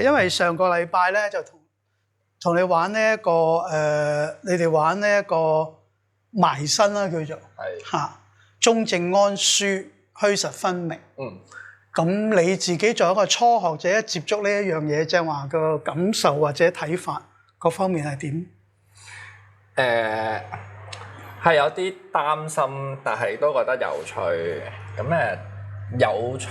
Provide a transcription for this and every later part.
因為上個禮拜咧就同你玩呢一個你哋玩呢一個埋身啦，叫做嚇中正安舒，虛實分明。咁你自己作為一個初學者，接觸呢一樣嘢，即係話個感受或者睇法各方面係點？係有啲擔心，但係都覺得有趣。咁有趣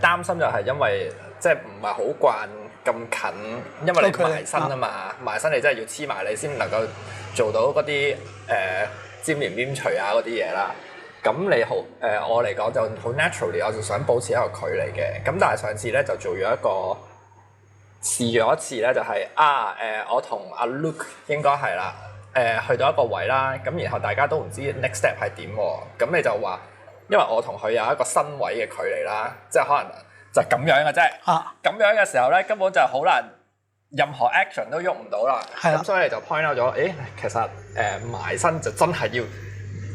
擔心就係因為即係唔係好慣咁近，因為你埋身啊嘛，埋身你真係要黐埋你先能夠做到嗰啲黏連黏除啊嗰啲嘢啦。咁你好我嚟講就好 naturally， 我就想保持一個距離嘅。咁但係上次咧就做咗一個試咗一次咧，就係我同阿 Luke 應該係啦，去到一個位啦，咁然後大家都唔知 next step 係點喎。咁你就話，因為我同佢有一個身位嘅距離啦，即係可能就咁樣嘅啫。咁樣嘅時候咧，根本就好難任何 action 都喐唔到啦。咁所以你就 point out 咗，其實埋身就真係要。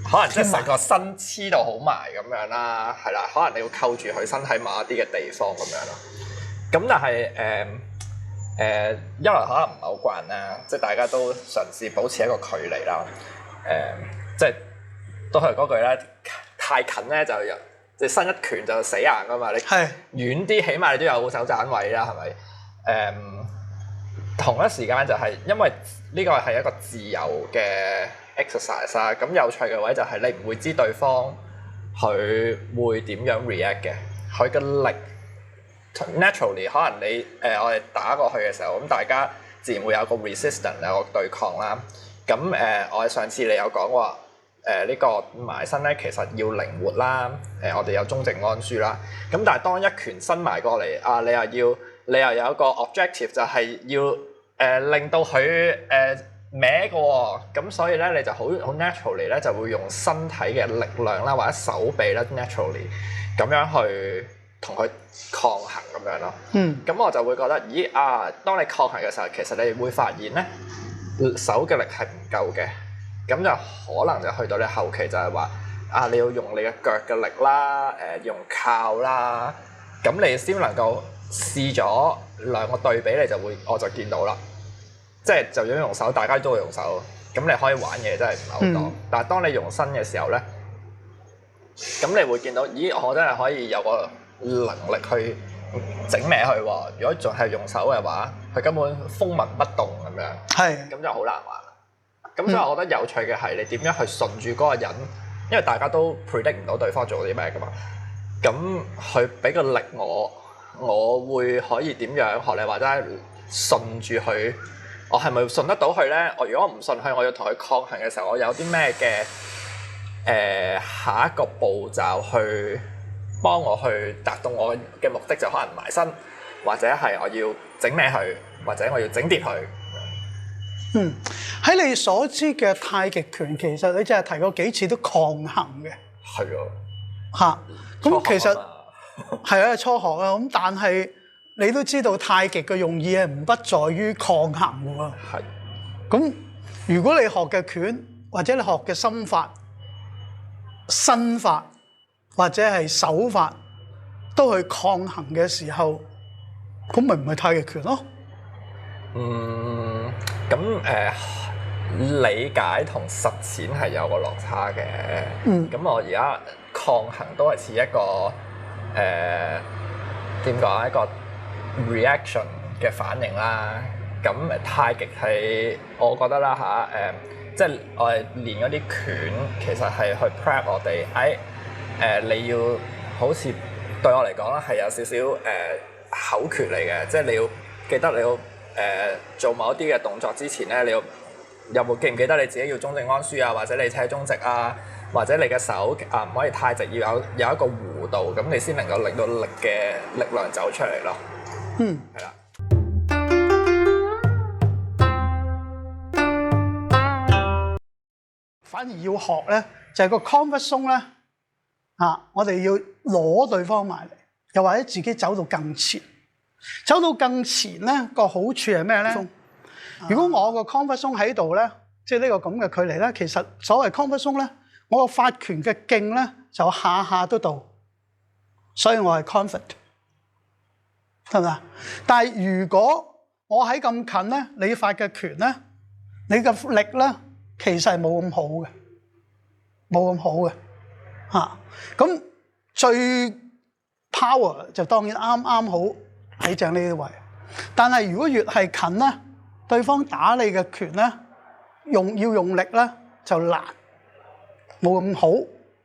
可能即係成個身黐到好埋咁樣啦，係啦，可能你要扣住佢身體某一啲嘅地方咁樣咯。咁但係一來可能唔係好慣啦，即係大家都嘗試保持一個距離啦。即係都係嗰句咧，太近咧就即係伸一拳就死硬噶嘛。你遠啲，起碼你都有手踭位啦，係咪？同一時間就係因為呢個係一個自由嘅exercise 啦，咁有趣嘅位就係你唔會知對方佢會點樣 react 嘅，佢嘅力 naturally 可能你我哋打過去嘅時候，咁大家自然會有個 resistance 有個對抗啦。咁我哋上次你有講話呢個埋身咧，其實要靈活啦。我哋有中正安舒啦。咁但係當一拳伸埋過嚟你又有一個 objective 就係要令到佢歪嘅喎，咁所以咧你就好 naturally 咧就會用身體嘅力量啦，或者手臂啦 naturally 咁樣去同佢抗衡咁樣咯。咁我就會覺得，當你抗衡嘅時候，其實你會發現咧手嘅力係唔夠嘅，咁就可能就去到你後期就係話你要用你嘅腳嘅力啦，用靠啦，咁你先能夠試咗兩個對比，我就見到啦。即係就咁用手，大家都會用手，咁你可以玩嘢真係唔係好多。但係當你用身嘅時候咧，咁你會見到，我真係可以有個能力去整歪佢喎。如果仲係用手嘅話，佢根本風紋不動咁樣，咁就好難玩。咁所以我覺得有趣嘅係你點樣去順住嗰個人，因為大家都 predict 唔到對方做啲咩噶嘛。咁佢俾個力我會可以點樣學你話齋順住佢。我係咪信得到佢咧？如果我唔信佢，我要同佢抗衡嘅時候，我有啲咩嘅下一個步驟去幫我去達到我嘅目的，就可能埋身，或者係我要整歪佢，或者我要整跌佢。喺你所知嘅太極拳，其實你真係提過幾次都抗衡嘅。係啊。咁其實係初學啊，咁但係。你都知道太極嘅用意係唔不在於抗衡喎。咁如果你學嘅拳或者你學嘅心法、身法或者係手法都去抗衡嘅時候，咁咪唔係太極拳咯？咁理解同實踐係有個落差嘅。咁我而家抗衡都係似一個點講一個 reaction 嘅反應啦，咁太極係我覺得啦即係我哋練嗰啲拳，其實係去 prep 我哋你要好似對我嚟講啦，係有少少口訣嚟嘅，即係你要記得你要做某一啲嘅動作之前咧，你有冇記唔記得你自己要中正安舒啊，或者你扯中直啊，或者你嘅手唔可以太直，要有一個弧度，咁你先能夠令到力嘅力量走出嚟咯。係啦。反而要學咧，就係個 comfort zone 咧，我哋要攞對方埋嚟，又或者自己走到更前。走到更前咧，個好處係咩咧？如果我個 comfort zone 喺度咧，即係呢個咁嘅距離咧，其實所謂 comfort zone 咧，我個發拳嘅勁咧就下下都到，所以我係 confident。係咪啊？但係如果我喺咁近咧，你發嘅拳咧，你嘅力咧，其實係冇咁好嘅，冇咁好嘅嚇。咁最 power 就當然啱啱好喺正呢啲位，但係如果越係近咧，對方打你嘅拳咧，要用力咧就難，冇咁好。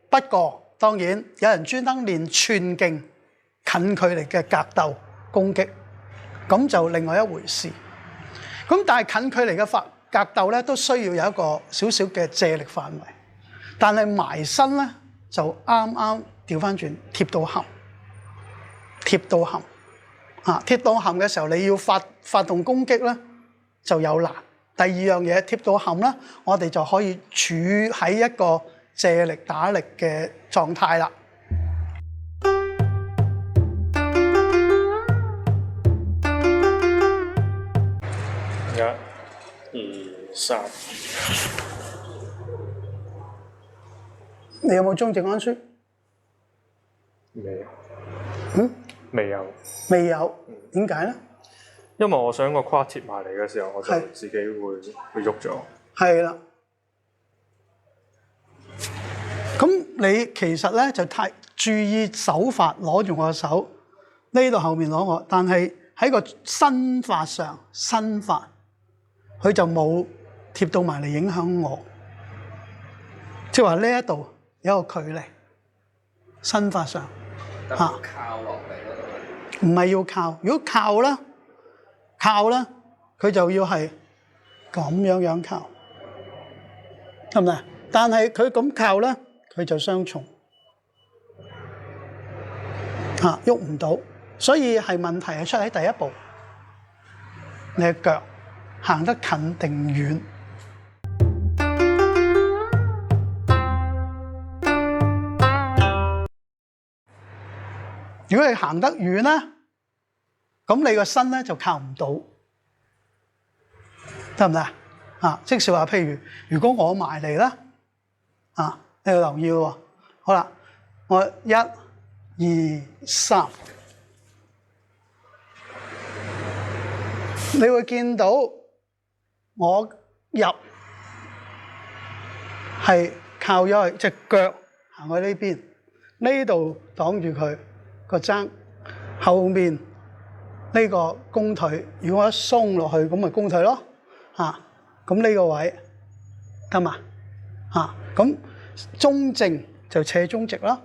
不過當然有人專登練寸勁近距離嘅格鬥攻擊，咁就另外一回事。咁但係近距離嘅格鬥咧，都需要有一個少少嘅借力範圍，但係埋身咧就啱啱調翻轉貼到冚，貼到冚啊！貼到冚嘅時候，你要發動攻擊咧就有難。第二樣嘢貼到冚咧，我哋就可以處喺一個借力打力嘅狀態啦。1、2、3。你有冇中正安書？未有。嗯？未有。未有。點解咧？因為我想個胯貼埋嚟嘅時候，我就自己會喐咗。係啦。咁你其實咧就太注意手法，攞住我嘅手，呢度後面攞我，但係喺個身法上，身法佢就冇貼到埋嚟影響我，即係話呢一度有一個距離，身法上嚇靠落嚟嗰度，唔係要靠。如果靠咧，佢就要係咁樣靠，係咪啊？但係佢咁靠咧，佢就雙重嚇，喐唔到，所以係問題係出喺第一步，你嘅腳行得近定遠。如果你行得遠咧，咁你個身咧就靠唔到，得唔得啊？即是話，譬如果我埋嚟啦，啊，你要留意喎。好啦，我1、2、3，你會見到我入係靠咗去隻腳行去呢邊，呢度擋住佢個踭，後面呢個弓腿，如果我一鬆落去，咁咪弓腿咯，嚇，咁呢個位得嘛？嚇，咁中正就斜中直啦，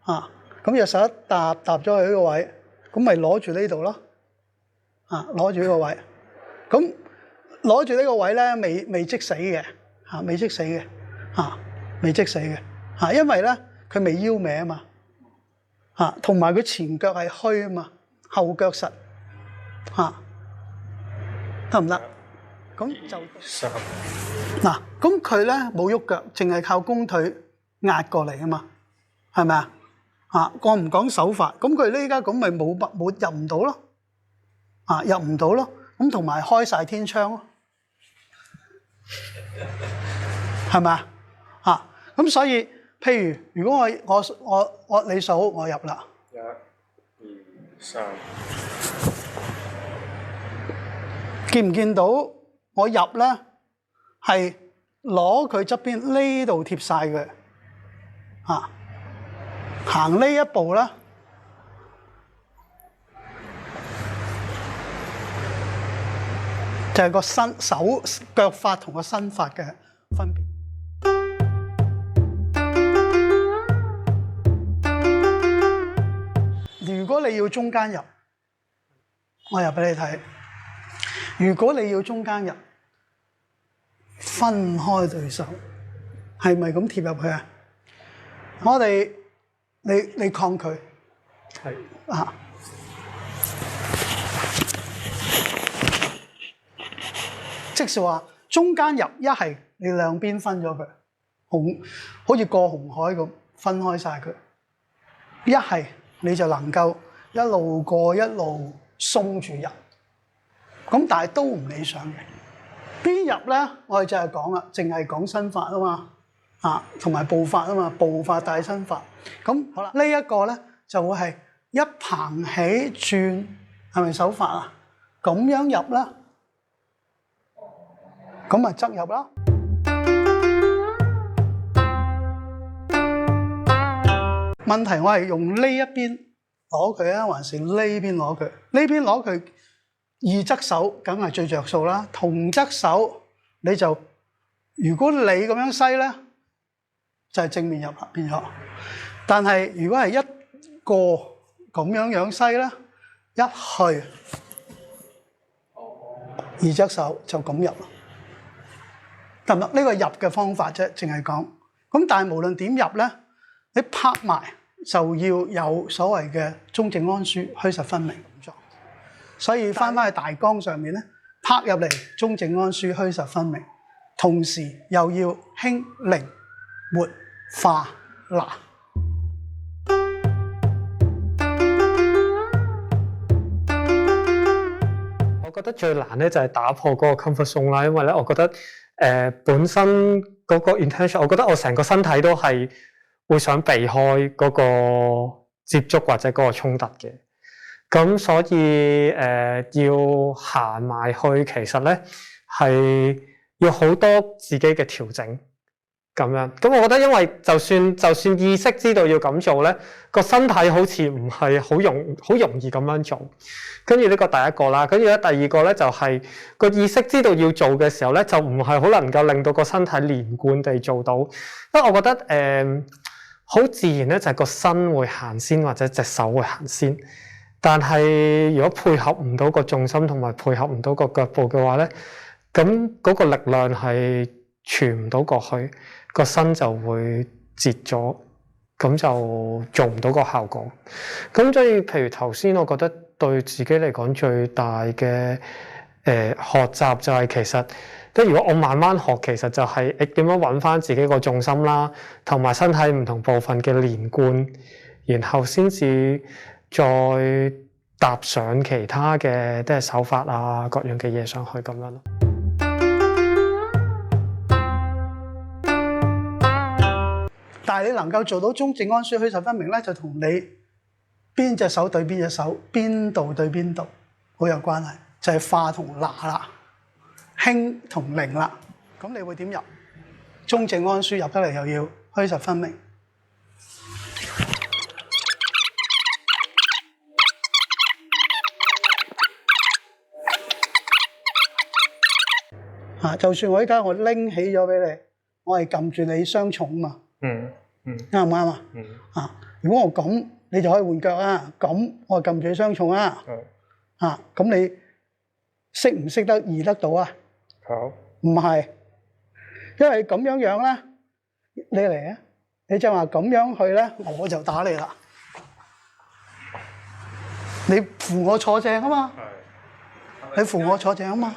嚇，咁隻手一搭咗去呢個位，咁咪攞住呢度咯，嚇，攞住呢個位，咁攞住呢個位咧，未即死嘅，嚇，未即死嘅，嚇，未即死嘅，嚇，因為咧佢未腰歪啊嘛，嚇，同埋佢前腳係虛啊嘛，後腳實。嚇，得唔得？咁就嗱，咁佢咧冇喐腳，淨係靠弓腿壓過嚟啊嘛，係咪啊？嚇，講唔講手法？咁佢呢家咁咪冇入唔到咯，啊，入唔到咯，咁同埋開晒天窗咯，係咪啊？嚇，咁所以譬如如果我你數我入啦，1、2、3。見唔見到我入咧？係攞佢側邊呢度貼晒佢，嚇，行呢一步啦，就係個手腳法同個身法嘅分別。如果你要中間入，我入俾你睇。如果你要中間入，分開對手，係咪咁貼入去啊？我哋你抗拒，係啊，即係話中間入一係你兩邊分咗佢，好似過紅海咁分開晒佢；一係你就能夠一路過一路鬆住入。咁但係都唔理想嘅，邊入咧？我哋就係講啦，淨係講身法啊嘛，啊同埋步法啊嘛，步法帶身法。咁好啦，呢一個咧就會係一棚起轉係咪手法啊？咁樣入啦，咁咪側入啦。問題我係用呢一邊攞佢啊，還是呢邊攞佢？呢邊攞佢二側手梗係最着數啦。同側手你就如果你咁樣篩咧，就係正面入啦變咗。但係如果係一個咁樣篩咧，一去二側手就咁入啦，得唔得？呢個入嘅方法啫，淨係講。咁但係無論點入咧，你拍埋就要有所謂嘅中正安舒、虛實分明咁狀。所以翻返去大綱上面咧，拍入嚟中正安舒、虛實分明，同時又要輕靈活化拿。我覺得最難咧就係打破嗰個 comfort zone 啦，因為咧我覺得本身嗰個 intention， 我覺得我成個身體都係會想避開嗰個接觸或者嗰個衝突嘅，咁所以要行埋去，其實咧係要好多自己嘅調整。咁樣，咁我覺得因為就算意識知道要咁做咧，個身體好似唔係好容易咁樣做。跟住呢個第一個啦，跟住咧第二個咧就係個意識知道要做嘅時候咧，就唔係好能夠令到個身體連貫地做到。因為我覺得好自然咧就係個身會行先或者隻手會行先，但係如果配合唔到個重心同埋配合唔到個腳步嘅話咧，咁嗰個力量係傳唔到過去。個身就會折咗，咁就做唔到個效果。咁所以，譬如頭先，我覺得對自己嚟講最大嘅學習就係其實，即係如果我慢慢學，其實就係點樣揾翻自己個重心啦，同埋身體唔同部分嘅連貫，然後先至再搭上其他嘅即係手法啊各樣嘅嘢上去咁樣咯。但係你能夠做到中正安舒虛實分明咧，就同你邊隻手對邊隻手，邊度對邊度好有關係，就係化同拿啦，輕同靈啦。咁你會點入？中正安舒入得嚟又要虛實分明。就算我依家我拎起咗俾你，我係撳住你雙重嘛。啱唔啱啊？如果我咁，你就可以換腳啊。咁我撳住你雙重啊。咁你識唔識得移得到啊？好。唔係，因為咁樣樣咧，你嚟啊！你就話咁樣去咧，我就打你啦。你扶我坐正啊嘛。你扶我坐正啊嘛。